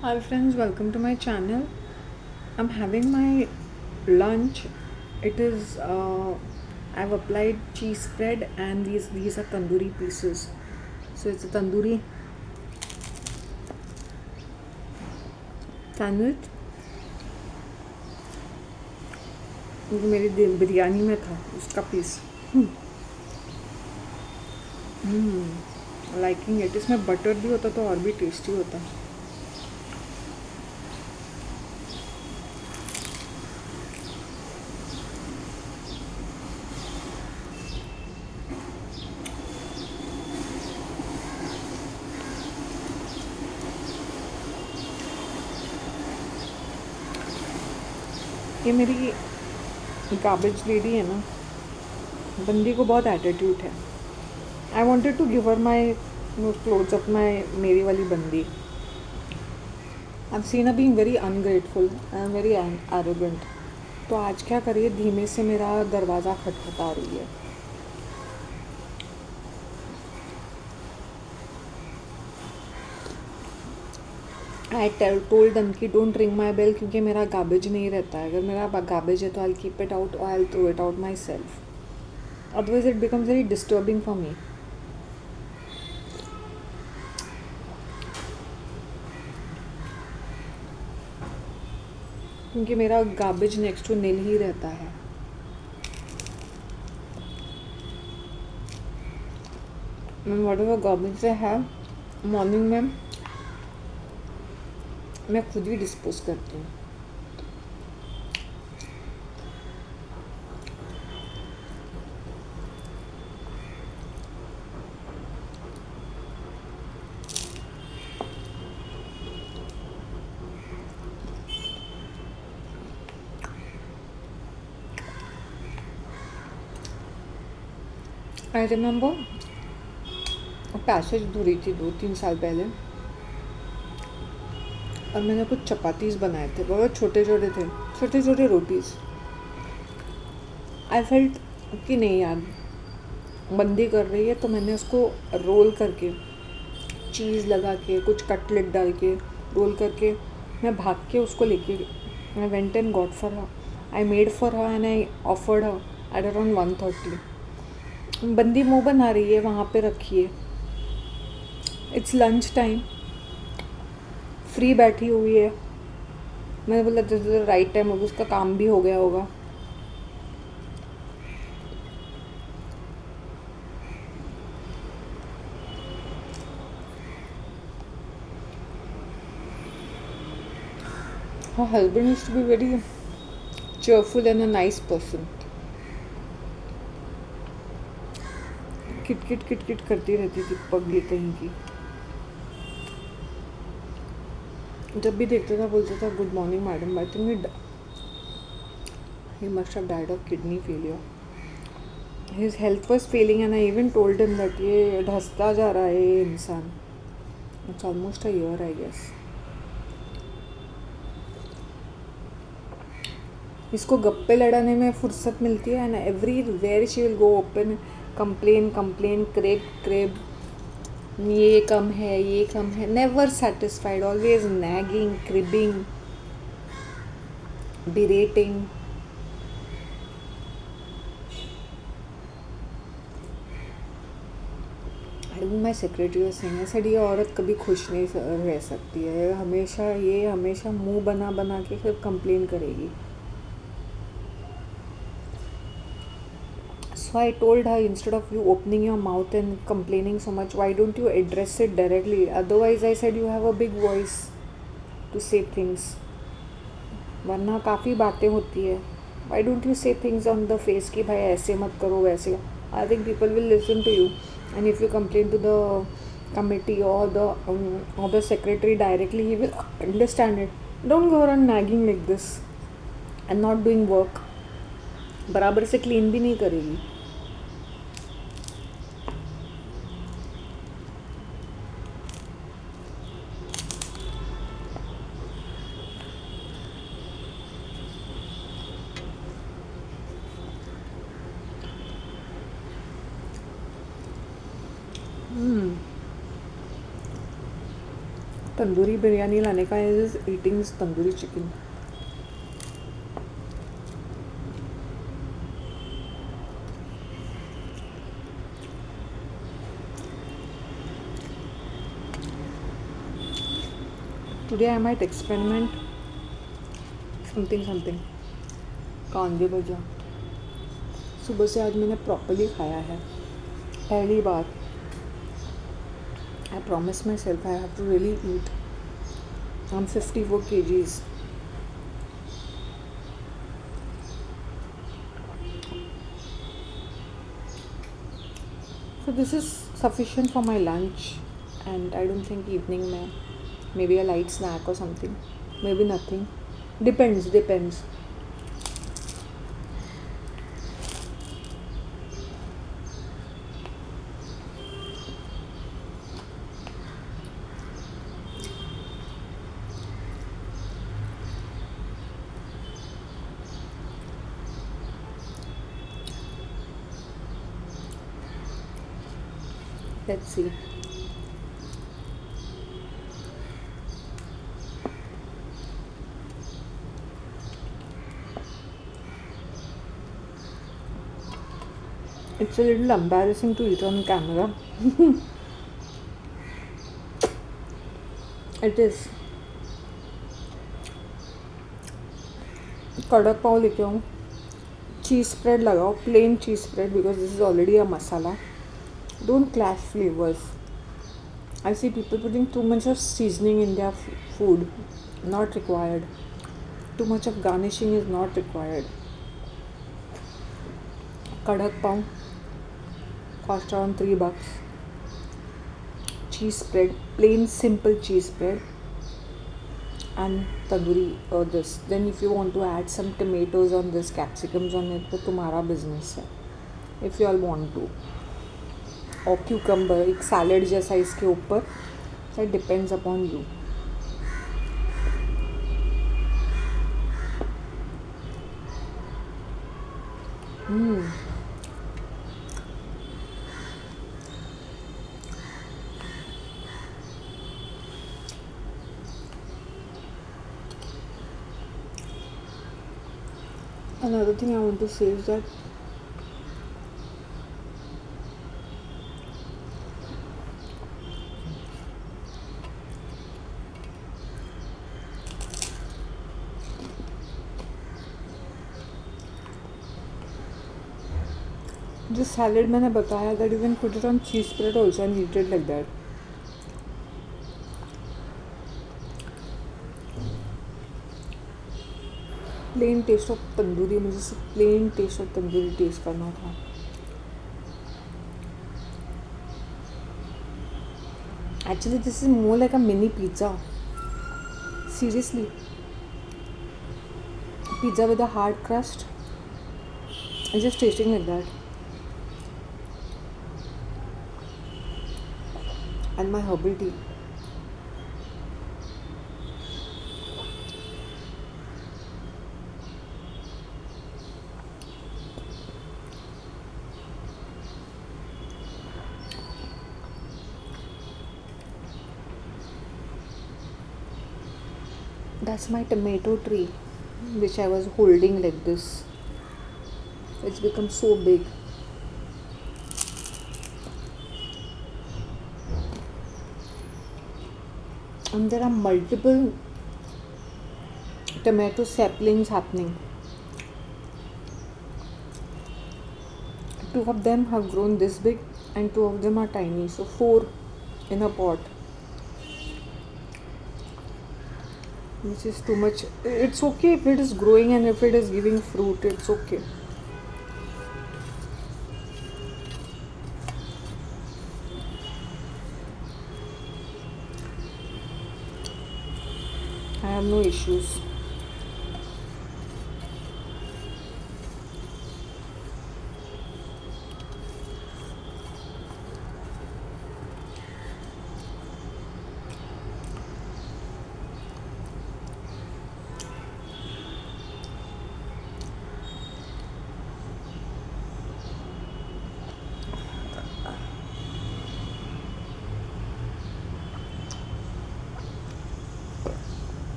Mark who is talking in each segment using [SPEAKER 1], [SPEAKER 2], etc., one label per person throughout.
[SPEAKER 1] Hi friends, welcome to my channel. I'm having my lunch. It is I've applied cheese spread and these are tandoori pieces. So it's a tandoori sandwich. जो मेरी बिरयानी में था उसका piece. Liking it. इसमें butter भी होता तो और भी टेस्टी होता. ये मेरी गार्बेज लेडी है ना, बंदी को बहुत एटीट्यूड है. I wanted to give her my clothes of my मेरी वाली बंदी. I seen a being very ungrateful and very arrogant. तो आज क्या करिए, धीमे से मेरा दरवाज़ा खटखटा रही है. आई टोल्ड दम कि डोंट रिंग माई बेल, क्योंकि मेरा गार्बेज नहीं रहता है. अगर मेरा गार्बेज है तो आई कीप इट आउट और I throw it out myself. Otherwise it becomes very disturbing for me. क्योंकि मेरा गार्बेज नेक्स्ट टू नील ही रहता है. वॉट एवर गार्बेज से है मॉर्निंग में मैं खुद ही डिस्पोज करती हूँ. आई रिमेंबर पैसेज धो रही थी 2-3 साल पहले और मैंने कुछ चपातीस बनाए थे. बहुत छोटे छोटे थे, छोटे छोटे रोटीज़. आई फेल्ट कि नहीं यार, बंदी कर रही है तो मैंने उसको रोल करके चीज़ लगा के कुछ कटलेट डाल के रोल करके मैं भाग के उसको लेके I went and got for her. I made for her and I offered her at around 1:30. बंदी मुँह बना रही है, वहाँ पे रखिए. इट्स लंच टाइम, फ्री बैठी हुई है. मैंने बोला this is the right time, होगा उसका काम भी हो गया होगा. Her husband used to be very cheerful and a nice person. Kit kit kit kit करती रहती थी पगली कहीं की. जब भी देखता था बोलता था good morning madam. I think he must have died of kidney failure. His health was failing and I even told him that ये ढसता जा रहा है ये इंसान. It's almost a year I guess. इसको गप्पे लड़ाने में फुर्सत मिलती है and everywhere she will go open complain complain crib crib. ये कम है, ये कम है. Never satisfied, always nagging, cribbing, berating. My secretary was saying, ऐसा ये औरत कभी खुश नहीं रह सकती है. हमेशा मुंह बना बना के फिर कंप्लेन करेगी. So I told her, instead of you opening your mouth and complaining so much, why don't you address it directly? Otherwise, I said, you have a big voice to say things. वरना काफ़ी बातें होती है. Why don't you say things on the face कि भाई ऐसे मत करो वैसे. I think people will listen to you. And if you complain to the committee or the secretary directly, he will understand it. Don't go around nagging like this and not doing work. बराबर से clean भी नहीं करेगी. तंदूरी बिरयानी लाने का is eating tandoori chicken. Today I might experiment something. कांदे भजा. सुबह से आज मैंने प्रॉपरली खाया है पहली बार. I promised myself I have to really eat. I'm 54 kgs. So this is sufficient for my lunch, and I don't think evening mein maybe a light snack or something. Maybe nothing. Depends. Let's see. It's a little embarrassing to eat on camera. It is. कड़क पाव लेके आऊँ. Cheese spread लगाओ. Plain cheese spread because this is already a masala. Don't clash flavors. I see people putting too much of seasoning in their food. Not required. Too much of garnishing is not required. Kadak pav cost around $3. Cheese spread, plain simple cheese spread, and tandoori this. Then if you want to add some tomatoes on this, capsicums on it, तो तुम्हारा business है. If you all want to. और cucumber एक salad जैसा इसके ऊपर. That depends upon you. Another thing I want to say is that जो salad मैंने बताया that you can put it on cheese spread also and eat it like that. Plain taste of tandoori. मुझे सिर्फ plain taste of tandoori taste करना था. Actually this is more like a mini pizza. Seriously. Pizza with a hard crust. It's just tasting like that. And my herbal tea. That's my tomato tree, which I was holding like this. It's become so big. And there are multiple tomato saplings happening. 2 of them have grown this big and 2 of them are tiny. So 4 in a pot. Which is too much. It's okay if it is growing and if it is giving fruit, it's okay. I have no issues.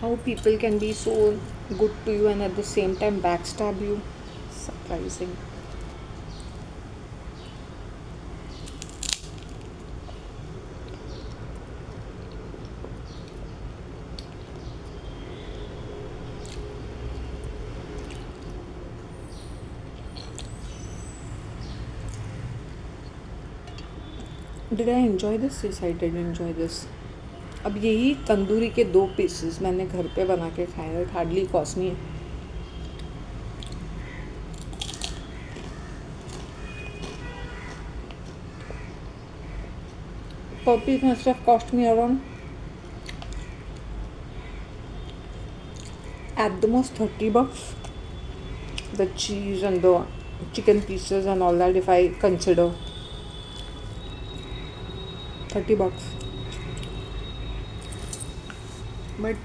[SPEAKER 1] How people can be so good to you and at the same time backstab you. Surprising. Did I enjoy this? Yes, I did enjoy this. अब यही तंदूरी के 2 pieces मैंने घर पे बना के खाए हैं. Hardly cost me. Per piece must have cost me around at the most $30. The cheese and the chicken pieces and all that, if I consider $30. But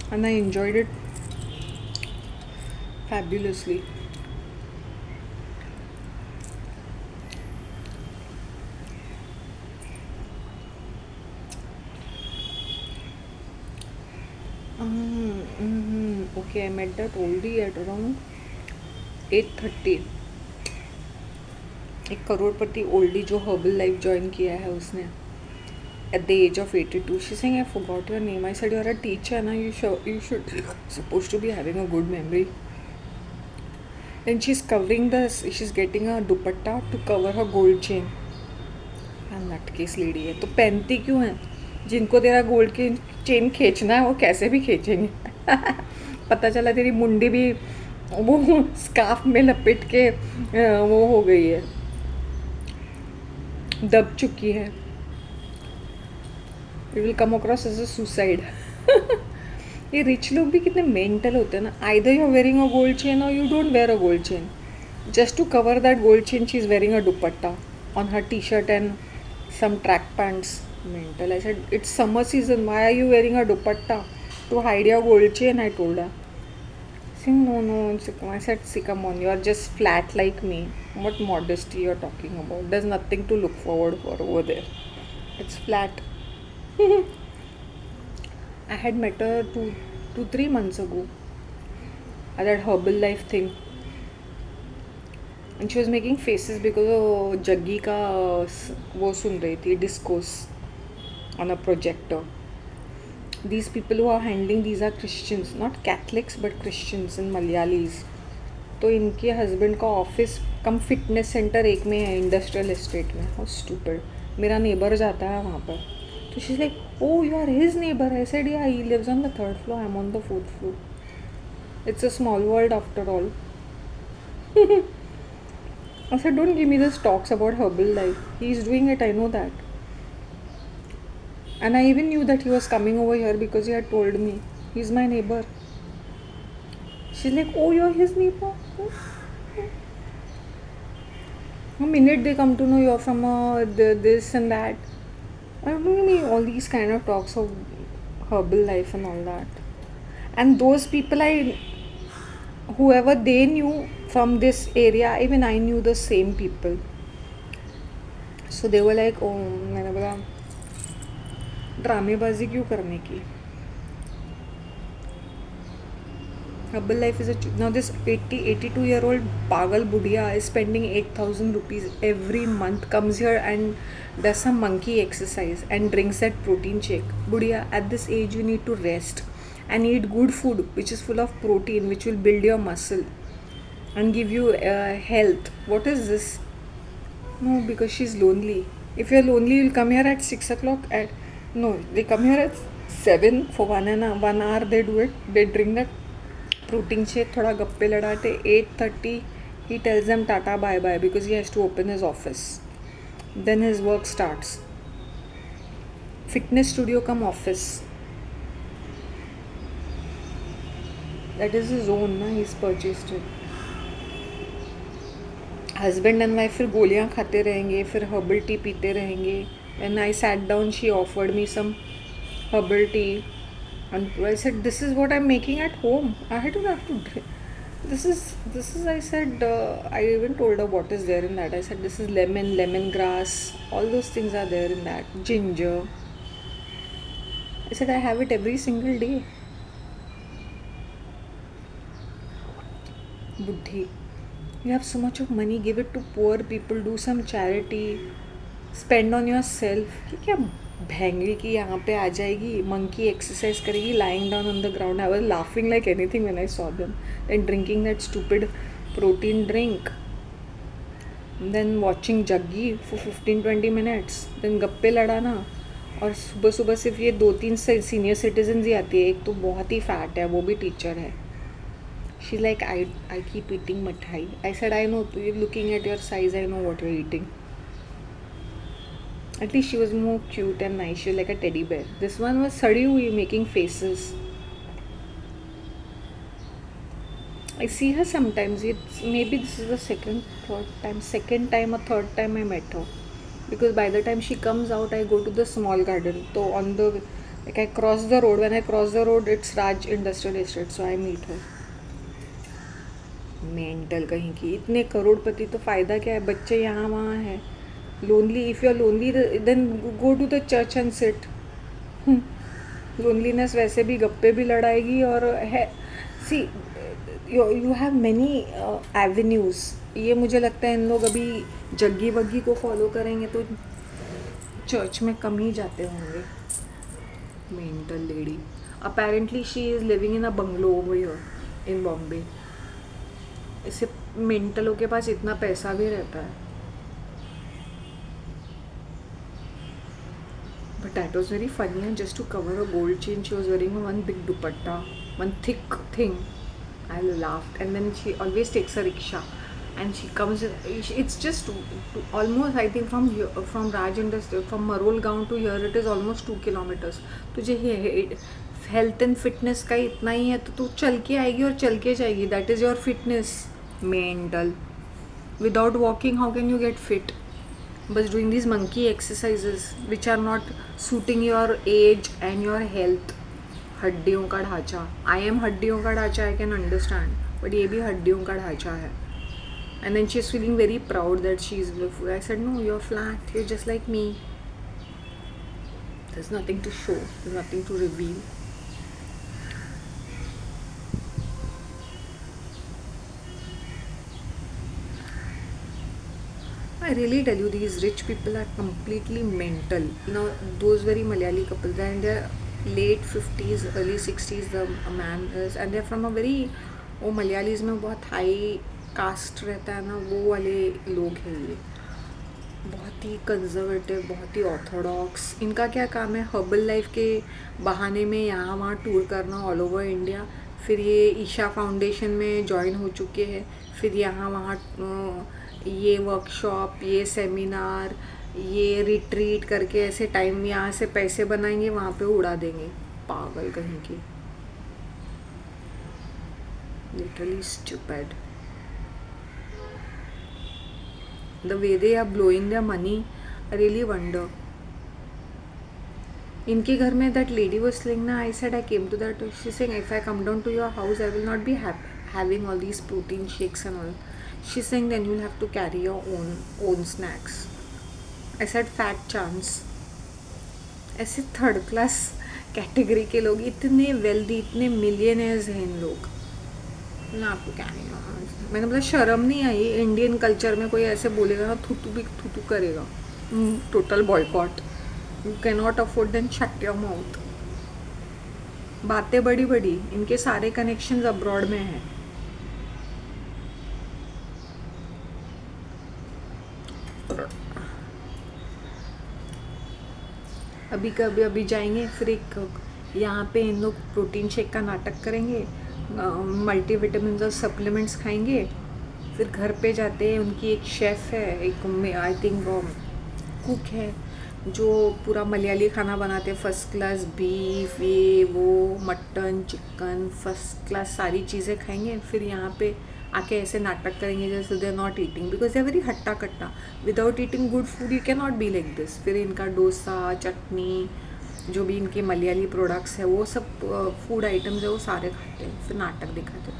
[SPEAKER 1] and I enjoyed it fabulously. Okay, I met that oldie at around 8:30. एक करोड़पति ओल्डी जो herbal life join किया है उसने at the age of 82. She's saying, I forgot your name. I said, you're a teacher, na? You should supposed to be having a good memory. And she's covering this. She's getting a dupatta to cover her gold chain. Nutcase lady है तो पहनती क्यों है? जिनको तेरा gold की chain खींचना है वो कैसे भी खींचेंगे. पता चला तेरी मुंडी भी वो स्कार्फ में लपेट के वो हो गई है, दब चुकी है. It will come across as a suicide. ये रिच लोग भी कितने मेंटल होते हैं ना. Either you are wearing a gold chain or you don't wear a gold chain. Just to cover that gold chain she is wearing a dupatta on her t-shirt and some track pants. Mental. I said, it's summer season. Why are you wearing a dupatta? To hide your gold chain, I told her. Saying, no. I said, see, come on, you're just flat like me. What modesty you're talking about? There's nothing to look forward for over there. It's flat. I had met her 3 months ago at that Herbal Life thing. And she was making faces because वो जग्गी का वो सुन रही थी discourse on a projector. These people who are handling these are Christians, not Catholics but Christians and Malayalis. तो इनके husband का office कम fitness centre एक में है इंडस्ट्रियल एस्टेट में. How stupid. मेरा नेबर जाता है वहाँ पर. तो she is like, oh you are his neighbour. I said, yeah he lives on the 3rd floor, I am on the 4th floor. It's a small world after all. I said, don't give me this talks about herbal life. He's doing it, I know that. And I even knew that he was coming over here because he had told me. He's my neighbor. She's like, oh, you're his neighbor? The minute they come to know you're from this and that. I don't know all these kind of talks of herbal life and all that. And those people whoever they knew from this area, even I knew the same people. So they were like, oh, मैंने बोला ड्रामेबाजी क्यों करने की. Herbal life is now this 82-year-old pagal budiya is spending 8,000 rupees every month, comes here and does some monkey exercise and drinks that protein shake. Budiya, at this age you need to rest and eat good food which is full of protein, which will build your muscle and give you health. What is this? No, because she's lonely. If you're lonely, you'll come here at 6 o'clock. No, they come here at 7 for 1 hour. They do it. They drink that protein shake, thoda gappe ladate. 8:30, he tells them tata bye bye because he has to open his office. Then his work starts. Fitness studio come office. That is his own, na? He's purchased it. Husband and wife फिर गोलियाँ खाते रहेंगे, फिर herbal tea पीते रहेंगे. When I sat down she offered me some herbal tea and I said, this is what I'm making at home. I don't have to drink. This is I said, I even told her what is there in that. I said, this is lemon, lemongrass, all those things are there in that. Ginger. I said, I have it every single day. Buddhi. You have so much of money, give it to poor people, do some charity, spend on yourself. ये क्या भैंगड़ी की यहाँ पे आ जाएगी, monkey exercise करेगी lying down on the ground. I was laughing like anything when I saw them. Then drinking that stupid protein drink. Then watching Jaggi for 15-20 minutes. Then गप्पे लड़ाना. और सुबह सुबह सिर्फ ये 2-3 सीनियर सिटीजन ही आती है. एक तो बहुत ही फैट है, वो भी टीचर है. She's like, I keep eating mithai. I said, I know, you're looking at your size, I know what you're eating. At least she was more cute and nice. She was like a teddy bear. This one was sadi hui making faces. I see her sometimes. Maybe this is the second or third time I met her. Because by the time she comes out, I go to the small garden. So I cross the road. When I cross the road, it's Raj Industrial Estate. So I meet her. Mental कहीं की. इतने करोड़पति तो फ़ायदा क्या है, बच्चे यहाँ वहाँ हैं. Lonely, if you are lonely then go to the church and sit. Loneliness वैसे भी गप्पे भी लड़ाएगी और है. See you have many avenues. ये मुझे लगता है इन लोग अभी जग्गी वग्गी को फॉलो करेंगे तो चर्च में कम ही जाते होंगे. Mental lady. Apparently she is living in a bungalow over here in Bombay. इससे मेंटलों के पास इतना पैसा भी रहता है. But that was very funny. And just to cover a gold chain she was wearing one big dupatta, one thick thing. I laughed. And then she always takes a rickshaw and she comes in. It's just almost, I think from Raj Industry, from Marol Gaon to here it is almost 2 kilometers. तुझे health and fitness का इतना ही है तो तू चल के आएगी और चल के जाएगी. That is your fitness. Mental. Without walking how can you get fit? बस doing these monkey exercises which are not suiting your age and your health. हड्डियों का ढांचा. आई एम हड्डियों का ढांचा, आई कैन अंडरस्टैंड. बट ये भी हड्डियों का ढांचा है. And then she is feeling very proud that she is. I said no, you are flat, you are just like me. There is nothing to show, there is nothing to reveal. I really tell you, these rich people are completely mental. Now, those very Malayali couples, and they're late 50s, early 60s, the man is, and they're from a very, वो मलयालीज़ में बहुत high cast रहता है ना, वो वाले लोग हैं ये. बहुत ही कंजर्वेटिव, बहुत ही ऑर्थोडॉक्स. इनका क्या काम है, हर्बल लाइफ के बहाने में यहाँ वहाँ टूर करना ऑल ओवर इंडिया. फिर ये ईशा फाउंडेशन में ज्वाइन हो चुके हैं. फिर यहाँ वहाँ ये वर्कशॉप, ये सेमिनार, ये रिट्रीट करके ऐसे टाइम यहाँ से पैसे बनाएंगे, वहाँ पे उड़ा देंगे. पागल कहीं की. Literally stupid. The way they are blowing their money, I really wonder. इनके घर में that lady was saying ना, I said I came to that. She's saying if I come down to your house, I will not be having all these protein shakes and all. She's saying then you'll have to carry your own snacks. I said fat chance. ऐसे third class category के लोग, इतने wealthy, इतने millionaires हैं इन लोग. ना आपको क्या नहीं. मैंने बोला शर्म नहीं आई. इंडियन कल्चर में कोई ऐसे बोलेगा ना, थूथू करेगा. Total boycott. You can not afford, then shut your mouth. बातें बड़ी बड़ी. इनके सारे कनेक्शंस अब्रॉड में हैं. अभी जाएंगे. फिर एक यहाँ पे इन लोग प्रोटीन शेक का नाटक करेंगे, मल्टीविटामिन और सप्लीमेंट्स खाएंगे. फिर घर पे जाते हैं. उनकी एक शेफ़ है, एक आई थिंक कुक है, जो पूरा मलयाली खाना बनाते हैं. फर्स्ट क्लास बीफ, ये वो, मटन, चिकन, फर्स्ट क्लास सारी चीज़ें खाएंगे. फिर यहाँ पे आके ऐसे नाटक करेंगे जैसे they are not eating, because they are very हट्टा कट्टा. Without eating good food you can not be like this. फिर इनका डोसा, चटनी, जो भी इनके मलयाली प्रोडक्ट्स है, वो सब फूड आइटम्स है, वो सारे खाते हैं. फिर नाटक दिखाते हैं.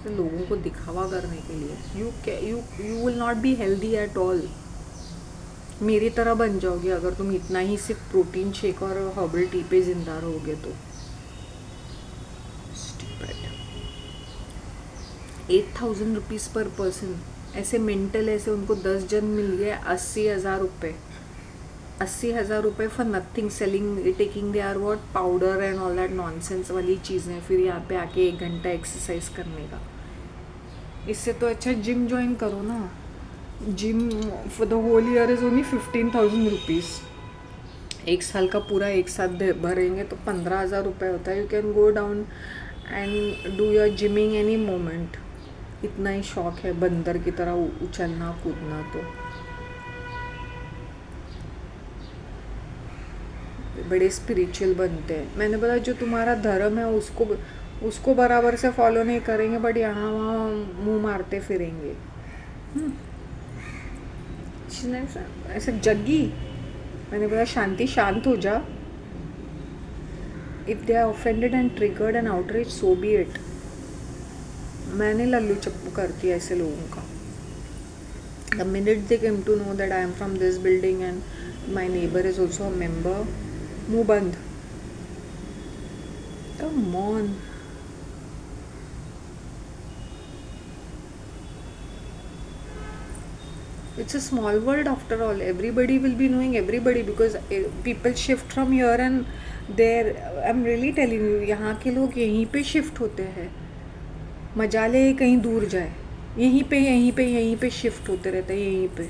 [SPEAKER 1] तो लोगों को दिखावा करने के लिए. You will not be healthy at all. मेरी तरह बन जाओगे अगर तुम इतना ही सिर्फ प्रोटीन शेक और हर्बल टी पे जिंदा रहोगे तो। Stupid. 8,000 रुपीज़ पर पर्सन। ऐसे मेंटल, ऐसे उनको 10 जन मिल गए 80,000 रुपये। 80,000 रुपये for nothing, selling, taking they are what powder and all that nonsense वाली चीज़ें, फिर यहाँ पे आके 1 घंटा एक्सरसाइज करने का। इससे तो अच्छा जिम ज्वाइन करो ना। Gym for the whole year is only 15,000 rupees. 1 साल का पूरा एक साथ भरेंगे तो 15,000 रुपये होता है। You can go down and do your gymming any moment. इतना ही शौक है बंदर की तरह उछलना कूदना तो बड़े स्पिरिचुअल बनते हैं। मैंने बोला जो तुम्हारा धर्म है उसको बराबर से फॉलो नहीं करेंगे, बट यहाँ वहाँ मुंह मारते फिरेंगे। ऐसे जग्गी। मैंने बोला शांति, शांत हो जा। If they are offended and triggered and outreach, so be it. मैंने लल्लू चप्पू करती है ऐसे लोगों का। The minute they came to know that I am from this building and my neighbour is also a member, मुंह बंद। Come on. It's a small world after all. Everybody will be knowing everybody because people shift from here and there. I'm really telling you, यहाँ के लोग यहीं पे shift होते हैं। मजाले कहीं दूर जाए, यहीं पे शिफ्ट होते रहते हैं यहीं पे।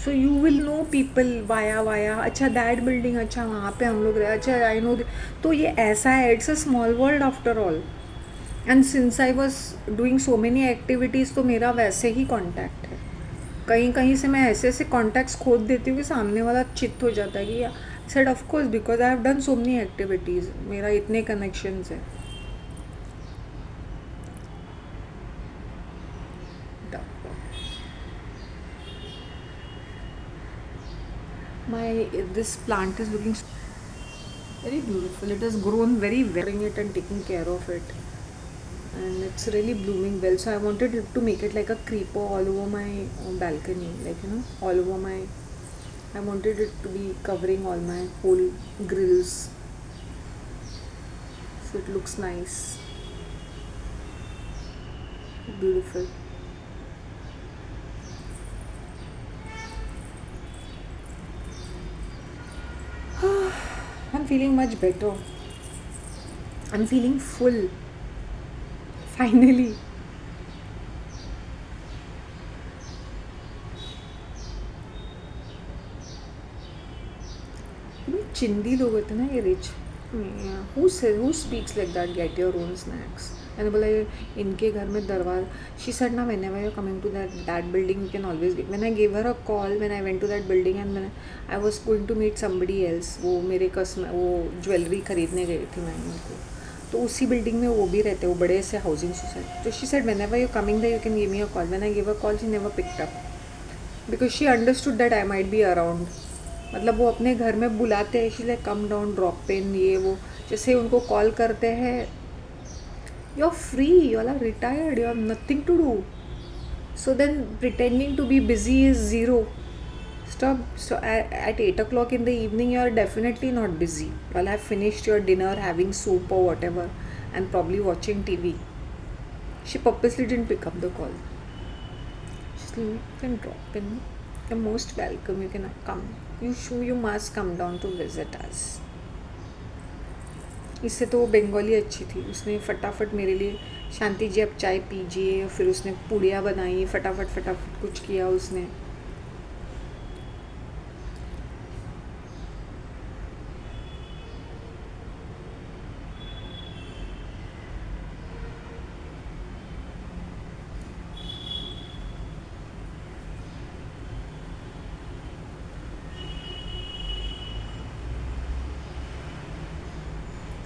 [SPEAKER 1] So you will know people via. अच्छा दैट बिल्डिंग, अच्छा वहाँ पे हम लोग रहे, अच्छा आई नो। तो ये ऐसा है, it's a small world after all. And since I was doing so many activities, तो मेरा वैसे ही कॉन्टैक्ट है। कहीं कहीं से मैं ऐसे ऐसे कॉन्टैक्ट्स खोद देती हूँ कि सामने वाला चित्त हो जाता है कि said of course because I have done so many activities, मेरा इतने कनेक्शंस है। This plant is looking very beautiful. It has grown very well, it and taking care of it, and it's really blooming well. So I wanted to make it like a creeper all over my balcony, like all over my. I wanted it to be covering all my whole grills, so it looks nice, beautiful. I'm feeling much better. I'm feeling full. Finally. चिंदी लोग होते ना ये rich, who speaks like that, get your own snacks. मैंने बोला ये इनके घर में दरवाजा, she said ना whenever you're coming to that building you can always get. When I gave her a call when I went to that building and I was going to meet somebody else, वो मेरे वो jewellery खरीदने गई थी मैं उनको, तो उसी बिल्डिंग में वो भी रहते, वो बड़े से हाउसिंग सोसाइटी। तो she said whenever you're coming there you can give me a call. When I gave her a call she never picked up because she understood that I might be around. मतलब वो अपने घर में बुलाते हैं, she like come down, drop in, ये वो। जैसे उनको कॉल करते हैं, you are free, you are retired, you have nothing to do, so then pretending to be busy is zero. Stop. So at 8 o'clock in the evening, you are definitely not busy. You all have finished your dinner, having soup or whatever, and probably watching TV. She purposely didn't pick up the call. She's like, you can drop in. You're most welcome. You can come. You must come down to visit us. इससे तो वो बंगाली अच्छी थी, उसने फटाफट मेरे लिए शांति जी आप चाय पीजिए, फिर उसने पूड़ियाँ बनाई, फटाफट कुछ किया उसने।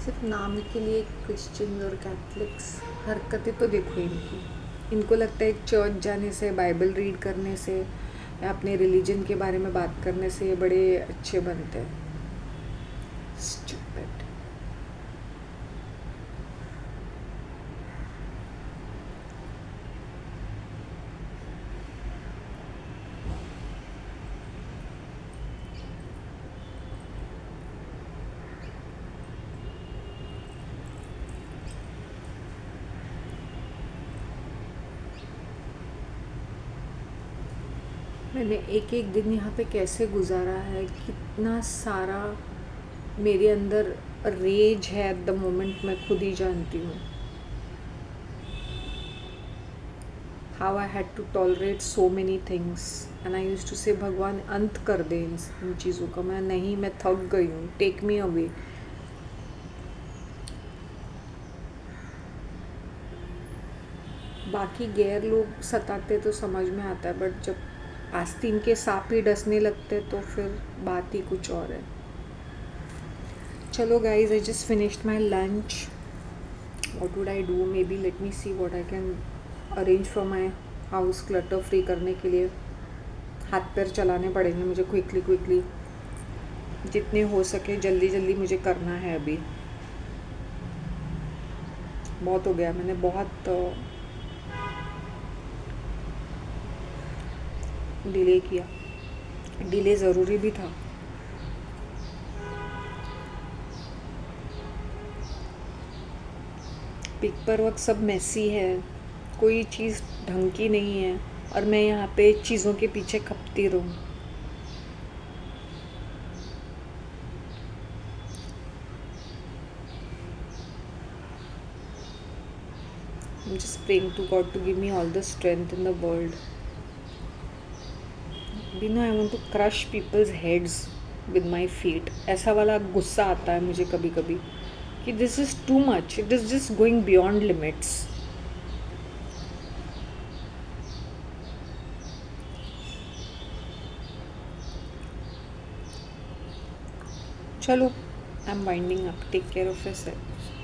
[SPEAKER 1] सिर्फ नाम के लिए क्रिश्चियन और कैथलिक्स हरकतें तो देखो इनको लगता है चर्च जाने से, बाइबल रीड करने से या अपने रिलीजन के बारे में बात करने से ये बड़े अच्छे बनते हैं। स्टूपिड। मैंने एक एक दिन यहाँ पे कैसे गुजारा है, कितना सारा मेरे अंदर रेज है एट द मोमेंट, मैं खुद ही जानती हूँ. How I had to tolerate so many things and I use to say भगवान अंत कर दे इन चीज़ों का. मैं नहीं, मैं थक गई हूँ, टेक मी अवे. बाकी गैर लोग सताते तो समझ में आता है, बट जब आस्तीन के सांप ही डसने लगते तो फिर बात ही कुछ और है. चलो guys, I just finished my lunch. What would I do? May be let me see what I can arrange for my house clutter free करने के लिए. हाथ पैर चलाने पड़ेंगे मुझे क्विकली, जितने हो सके जल्दी जल्दी मुझे करना है. अभी बहुत हो गया, मैंने बहुत डिले किया. डिले ज़रूरी भी था. पेपर वर्क सब मैसी है, कोई चीज़ ढंग की नहीं है, और मैं यहाँ पे चीज़ों के पीछे खपती रहूँ. I'm just praying to God to give me all the strength in the world. You know, I want to crush people's heads with my feet. ऐसा वाला गुस्सा आता है मुझे कभी कभी कि this is too much. It is just going beyond limits. चलो, I'm winding up. Take care of yourself.